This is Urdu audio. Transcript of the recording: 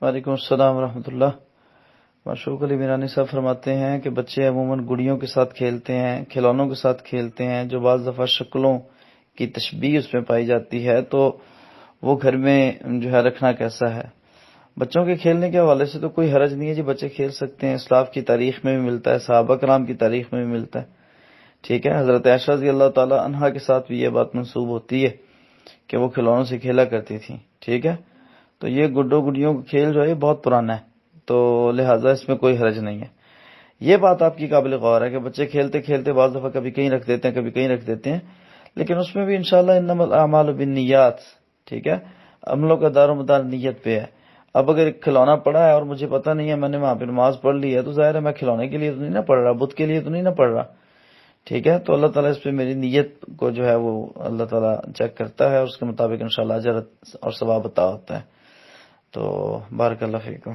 وعلیکم السلام ورحمۃ اللہ۔ مشوق علی میرانی صاحب فرماتے ہیں کہ بچے عموماً گڑیوں کے ساتھ کھیلتے ہیں، کھلونوں کے ساتھ کھیلتے ہیں، جو بعض دفعہ شکلوں کی تشبیہ اس میں پائی جاتی ہے، تو وہ گھر میں جو ہے رکھنا کیسا ہے؟ بچوں کے کھیلنے کے حوالے سے تو کوئی حرج نہیں ہے جی، بچے کھیل سکتے ہیں، اسلاف کی تاریخ میں بھی ملتا ہے، صحابہ کرام کی تاریخ میں بھی ملتا ہے، ٹھیک ہے۔ حضرت عائشہ رضی اللہ تعالی عنہا کے ساتھ بھی یہ بات منسوب ہوتی ہے کہ وہ کھلونوں سے کھیلا کرتی تھیں، ٹھیک ہے۔ تو یہ گڈوں گڈیوں کا کھیل جو ہے بہت پرانا ہے، تو لہٰذا اس میں کوئی حرج نہیں ہے۔ یہ بات آپ کی قابل غور ہے کہ بچے کھیلتے کھیلتے بعض دفعہ کبھی کہیں رکھ دیتے ہیں، کبھی کہیں رکھ دیتے ہیں، لیکن اس میں بھی انشاءاللہ انما الاعمال بالنیات، ٹھیک ہے، عملوں کا دار و مدار نیت پہ ہے۔ اب اگر ایک کھلونا پڑا ہے اور مجھے پتہ نہیں ہے، میں نے وہاں پہ نماز پڑھ لی ہے، تو ظاہر ہے میں کھلونے کے لیے تو نہیں نہ پڑھ رہا، بت کے لیے تو نہیں نہ پڑھ رہا، ٹھیک ہے۔ تو اللہ تعالیٰ اس پہ میری نیت کو جو ہے وہ اللہ تعالیٰ چیک کرتا ہے، اور اس کے مطابق انشاءاللہ اجر اور ثواب عطا ہوتا ہے۔ تو بارک اللہ فیکم۔